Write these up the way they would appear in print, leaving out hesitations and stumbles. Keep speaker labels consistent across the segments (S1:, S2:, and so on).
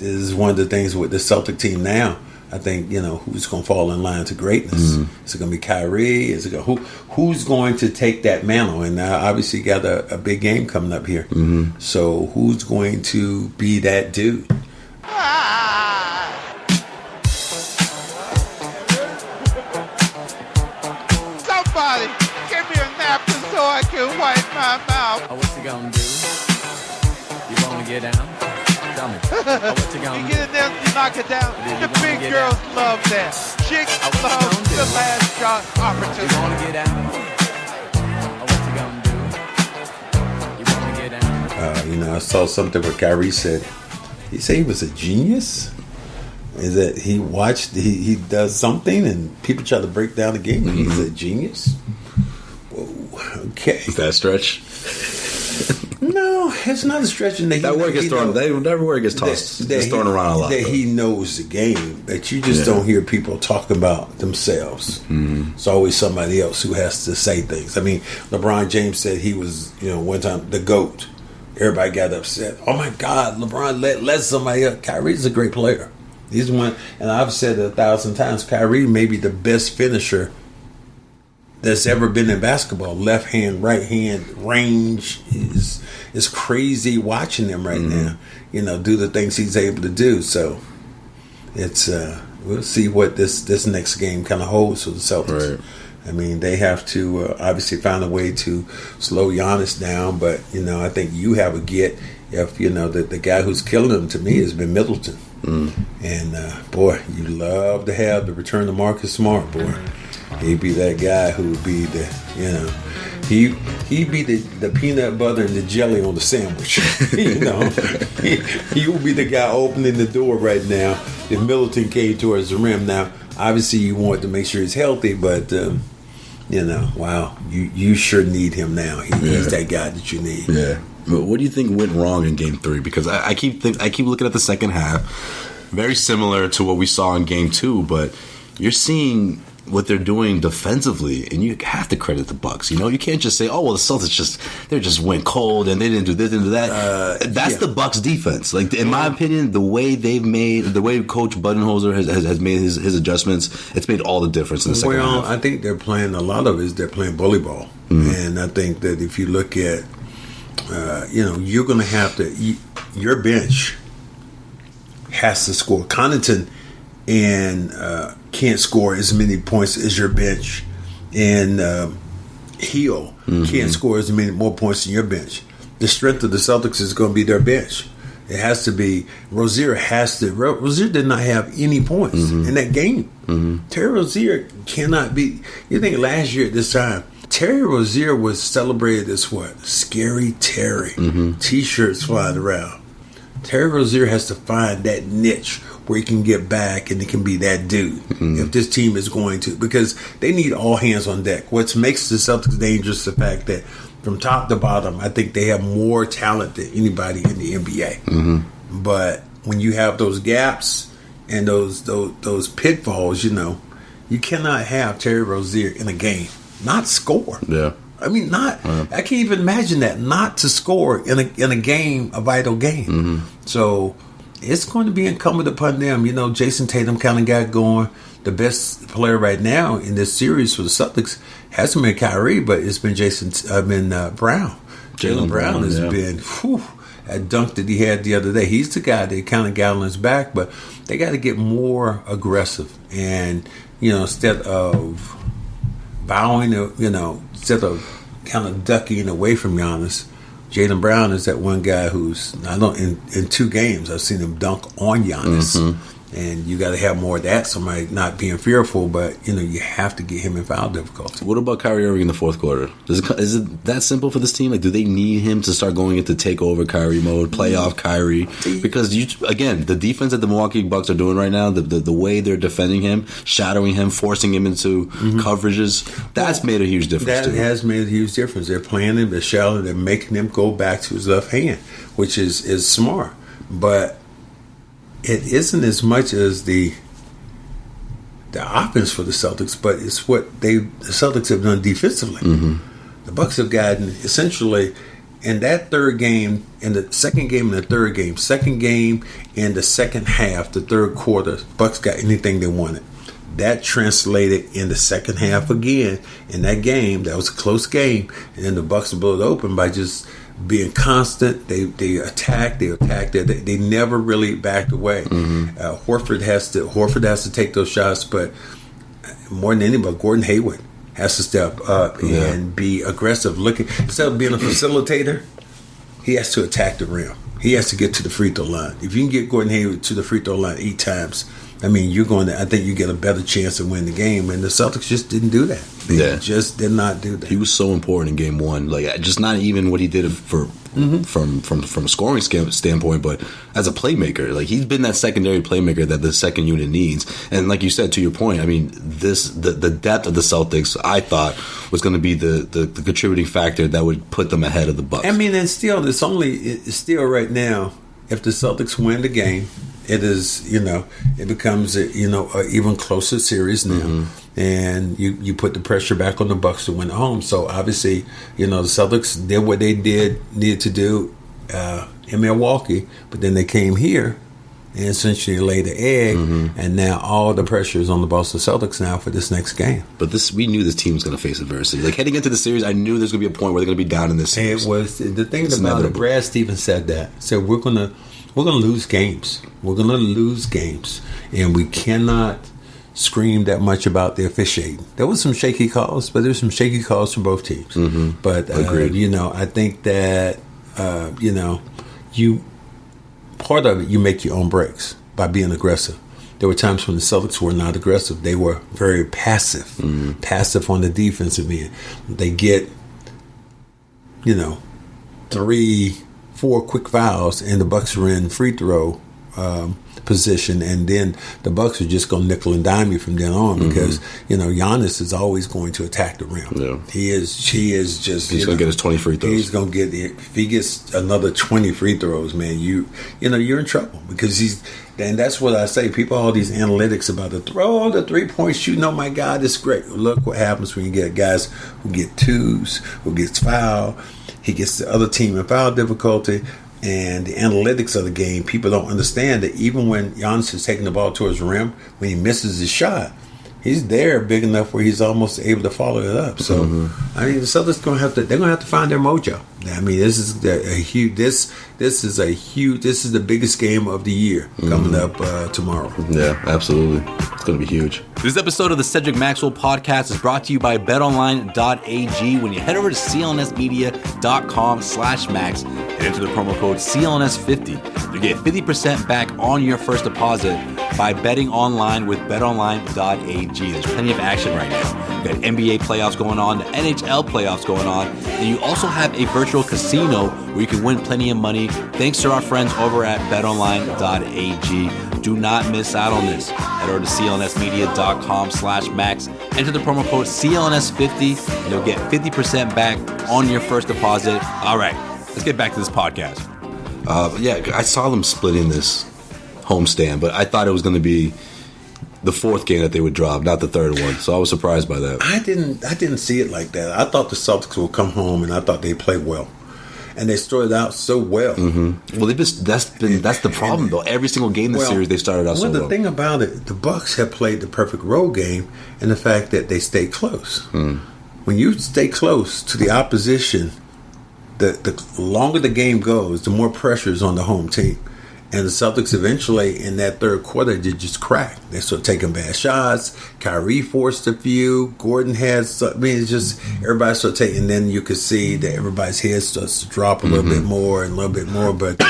S1: is one of the things with the Celtic team now. I think, who's going to fall in line to greatness? Is it going to be Kyrie? Who's going to take that mantle? And obviously you got a big game coming up here. So who's going to be that dude?
S2: Somebody give me a napkin so I can wipe my mouth.
S3: Oh, what you gonna do? You wanna get down? Tell me. Oh, what you gonna do?
S2: You get in there, you knock it down. The big girls love that. Chicks love the last shot opportunity.
S3: You wanna get down? Oh, what you gonna do? You wanna get down?
S1: I saw something where Kyrie said, he said he was a genius. Is that he does something and people try to break down the game and he's a genius? Whoa, okay.
S4: Is that a stretch?
S1: No, it's not a stretch.
S4: That word gets thrown. That word gets tossed. It's thrown around a lot.
S1: That he knows the game. That you just don't hear people talk about themselves. It's always somebody else who has to say things. I mean, LeBron James said he was, one time the GOAT. Everybody got upset. Oh my God, LeBron let somebody up. Kyrie's a great player. He's one, and I've said it 1,000 times. Kyrie may be the best finisher that's ever been in basketball. Left hand, right hand range is crazy watching him right now. Do the things he's able to do. So it's we'll see what this next game kind of holds for the Celtics. Right. I mean, they have to obviously find a way to slow Giannis down, but I think you have a get if the guy who's killing them to me has been Middleton. And boy, you love to have the return of Marcus Smart, boy. He'd be that guy who would be the, he'd be the peanut butter and the jelly on the sandwich. He would be the guy opening the door right now if Middleton came towards the rim. Now, obviously, you want to make sure he's healthy, but wow, you sure need him now. He's that guy that you need.
S4: Yeah. But what do you think went wrong in Game 3? Because I keep looking at the second half, very similar to what we saw in Game 2, but you're seeing what they're doing defensively, and you have to credit the Bucks. You can't just say, "Oh, well, the Celtics just went cold and they didn't do this, didn't do that." That's the Bucks' defense. Like in my opinion, the way Coach Budenholzer has made his adjustments, it's made all the difference in the second half.
S1: I think they're playing they're playing bully ball, and I think that if you look at, you're going to have to your bench has to score. Connaughton and can't score as many points as your bench, and Hill can't score as many more points than your bench. The strength of the Celtics is going to be their bench. It has to be Rozier. Rozier did not have any points in that game. Terry Rozier cannot be. You think last year at this time, Terry Rozier was celebrated as what? Scary Terry. T-shirts flying around. Terry Rozier has to find that niche where he can get back and he can be that dude if this team is going to, because they need all hands on deck. What makes the Celtics dangerous is the fact that from top to bottom, I think they have more talent than anybody in the NBA. But when you have those gaps and those pitfalls, you cannot have Terry Rozier in a game not score. Yeah. I mean, I can't even imagine that, not to score in a game, a vital game. So it's going to be incumbent upon them. Jayson Tatum kind of got going. The best player right now in this series for the Celtics hasn't been Kyrie, but it's been Brown. Jaylen Brown has been, that dunk that he had the other day. He's the guy that kind of got on his back, but they got to get more aggressive. And, instead of bowing, instead of kind of ducking away from Giannis, Jaylen Brown is that one guy who's, in 2 games I've seen him dunk on Giannis. And you got to have more of that, somebody not being fearful, but, you have to get him in foul difficulty.
S4: What about Kyrie Irving in the fourth quarter? Is it that simple for this team? Like, do they need him to start going into takeover Kyrie mode, playoff Kyrie? Because, the defense that the Milwaukee Bucks are doing right now, the way they're defending him, shadowing him, forcing him into coverages, that's made a huge difference, too.
S1: That has made a huge difference. They're playing him, they're shadowing, they're making him go back to his left hand, which is smart. But it isn't as much as the offense for the Celtics, but it's what the Celtics have done defensively. The Bucks have gotten essentially in that third game, in the second game and the third game, second game in the second half, the third quarter, Bucks got anything they wanted. That translated in the second half again. In that game, that was a close game, and then the Bucks blew it open by just being constant. They attacked. They never really backed away. Horford has to take those shots, but more than anybody, Gordon Hayward has to step up and be aggressive. Instead of being a facilitator, he has to attack the rim. He has to get to the free throw line. If you can get Gordon Hayward to the free throw line 8 times, I mean, I think you get a better chance to win the game. And the Celtics just didn't do that. They just did not do that.
S4: He was so important in game one. Like, just not even what he did from a scoring standpoint, but as a playmaker. Like, he's been that secondary playmaker that the second unit needs. And like you said, to your point, I mean, the depth of the Celtics, I thought, was going to be the contributing factor that would put them ahead of the Bucks.
S1: I mean, and still, it's still right now, if the Celtics win the game, it is, it becomes a even closer series now, and you put the pressure back on the Bucks to win at home. So obviously, the Celtics did what they needed to do in Milwaukee, but then they came here and essentially laid the egg, and now all the pressure is on the Boston Celtics now for this next game.
S4: But we knew this team was going to face adversity. Like, heading into the series, I knew there's going to be a point where they're going to be down in this series.
S1: It was the thing about it. Brad Stevens said that. Said we're going to lose games. We're going to lose games. And we cannot scream that much about the officiating. There was some shaky calls, but there were some shaky calls from both teams. But, I think that, part of it, you make your own breaks by being aggressive. There were times when the Celtics were not aggressive. They were very passive. Passive on the defensive end. They get, 3-4 quick fouls, and the Bucks are in free throw position, and then the Bucks are just going to nickel and dime you from then on because Giannis is always going to attack the rim.
S4: Yeah.
S1: He is just.
S4: He's going to get his 20 free throws.
S1: He's going to get, if he gets another 20 free throws, man, you're in trouble because and that's what I say. People, all these analytics about the 3-point shooting. Oh my God, it's great. Look what happens when you get guys who get twos, who gets fouled. He gets the other team in foul difficulty, and the analytics of the game. People don't understand that even when Giannis is taking the ball towards the rim, when he misses his shot, he's there big enough where he's almost able to follow it up. So, I mean, the Celtics they're going to have to find their mojo. I mean, this is the biggest game of the year coming up tomorrow.
S4: Yeah, absolutely. It's going to be huge. This episode of the Cedric Maxwell podcast is brought to you by betonline.ag. When you head over to clnsmedia.com/max and enter the promo code CLNS50, you get 50% back on your first deposit by betting online with betonline.ag. There's plenty of action right now. You've got NBA playoffs going on, the NHL playoffs going on, and you also have a virtual casino where you can win plenty of money thanks to our friends over at betonline.ag. Do not miss out on this. Head over to clnsmedia.com/max, enter the promo code CLNS50, and you'll get 50% back on your first deposit. All right, let's get back to this podcast. I saw them splitting this homestand, but I thought it was going to be the fourth game that they would drop, not the third one. So I was surprised by that.
S1: I didn't see it like that. I thought the Celtics would come home, and I thought they'd play well. And they started out so well.
S4: Well, that's the problem, though. Every single game this series, they started out so well.
S1: The thing about it, the Bucks have played the perfect road game in the fact that they stay close. When you stay close to the opposition, the longer the game goes, the more pressure is on the home team. And the Celtics eventually, in that third quarter, they just cracked. They started taking bad shots. Kyrie forced a few. Gordon had some. I mean, it's just everybody started taking. And then you could see that everybody's head starts to drop a little bit more and a little bit more. But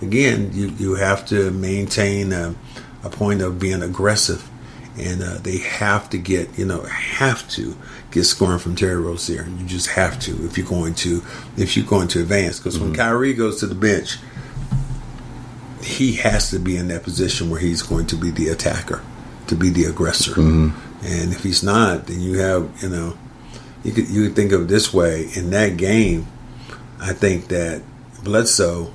S1: again, you have to maintain a point of being aggressive. And they have to get scoring from Terry Rozier. You just have to if you're going to advance. Because when Kyrie goes to the bench, he has to be in that position where he's going to be the attacker, to be the aggressor. And if he's not, then you have, you could think of it this way. In that game, I think that Bledsoe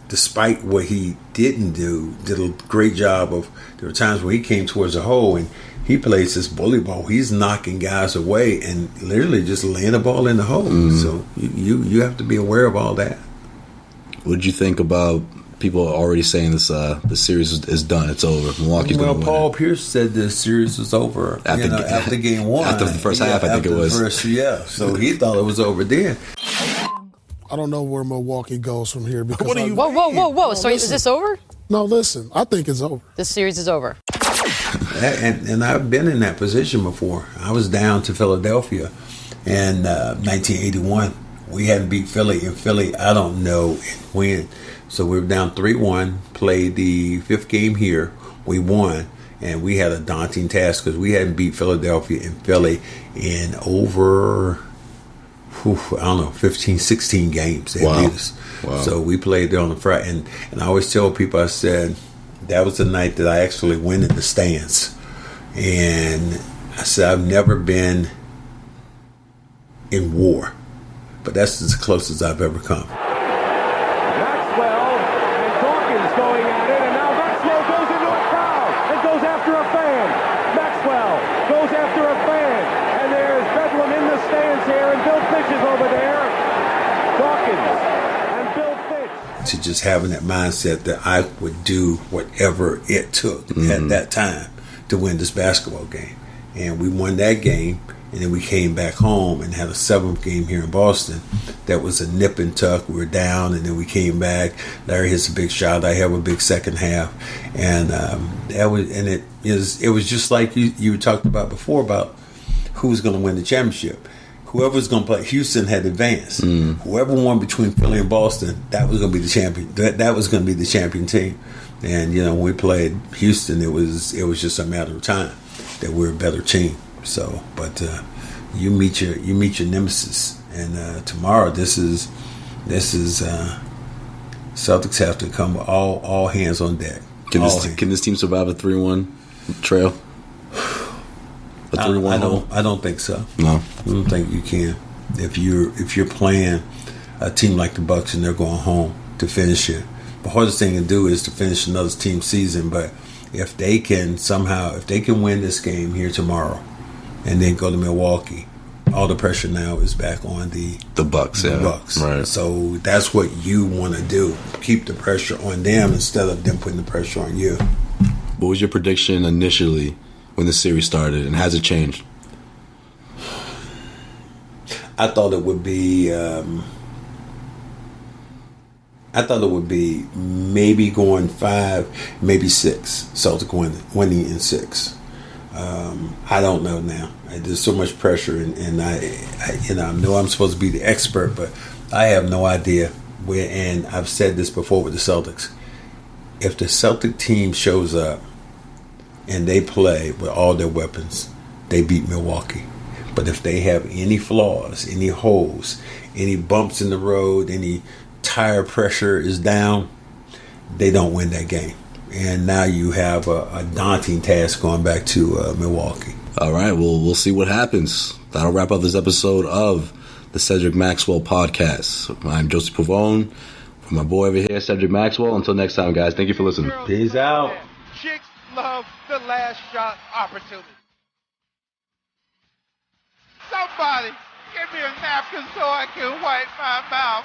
S1: despite what he didn't do, did a great job of. There were times when he came towards the hole and he plays this bully ball. He's knocking guys away and literally just laying the ball in the hole. So you have to be aware of all that.
S4: What did you think about people already saying this? The series is done. It's over. Milwaukee's going to win.
S1: Paul Pierce said the series was over after game one.
S4: After the first half, I think it was.
S1: So he thought it was over then.
S5: I don't know where Milwaukee goes from here because.
S6: Whoa! So is this over?
S5: No, listen. I think it's over.
S6: This series is over.
S1: And I've been in that position before. I was down to Philadelphia in 1981. We hadn't beat Philly. In Philly, I don't know when. So we were down 3-1, played the fifth game here. We won, and we had a daunting task because we hadn't beat Philadelphia and Philly in over, 15, 16 games. They beat us. Wow. So we played there on the Friday. And I always tell people, I said, that was the night that I actually went in the stands. And I said, I've never been in war, but that's as close as I've ever come.
S7: Maxwell and Dawkins going at it, and now Maxwell goes into a foul and goes after a fan. Maxwell goes after a fan, and there's Bedlam in the stands here, and Bill Fitch is over there. Dawkins and Bill Fitch.
S1: To just having that mindset that I would do whatever it took at that time to win this basketball game. And we won that game, and then we came back home and had a seventh game here in Boston. That was a nip and tuck. We were down, and then we came back. Larry hits a big shot. I have a big second half, and it was just like you talked about before about who was going to win the championship. Whoever was going to play, Houston had advanced. Whoever won between Philly and Boston, that was going to be the champion. That was going to be the champion team. And when we played Houston, it was just a matter of time that we're a better team. So, but you meet your nemesis, and tomorrow this is Celtics have to come all hands on deck.
S4: Can this team survive a 3-1 trail? A 3-1 hole?
S1: I don't think so.
S4: No,
S1: I don't think you can. If you're playing a team like the Bucks and they're going home to finish it, the hardest thing to do is to finish another team's season. But if they can win this game here tomorrow and then go to Milwaukee, all the pressure now is back on the
S4: Bucks.
S1: The Bucks.
S4: Right.
S1: So that's what you want to do. Keep the pressure on them instead of them putting the pressure on you.
S4: What was your prediction initially when the series started, and has it changed?
S1: I thought it would be maybe going 5, maybe 6. Celtic winning in 6. I don't know now. There's so much pressure, and I know I'm supposed to be the expert, but I have no idea. And I've said this before with the Celtics. If the Celtic team shows up and they play with all their weapons, they beat Milwaukee. But if they have any flaws, any holes, any bumps in the road, any tire pressure is down, they don't win that game. And now you have a daunting task going back to Milwaukee.
S4: All right, well, we'll see what happens. That'll wrap up this episode of the Cedric Maxwell podcast. I'm Josue Pavon. For my boy over here, Cedric Maxwell. Until next time, guys, thank you for listening.
S1: Peace out.
S2: Chicks love the last shot opportunity. Somebody give me a napkin so I can wipe my mouth.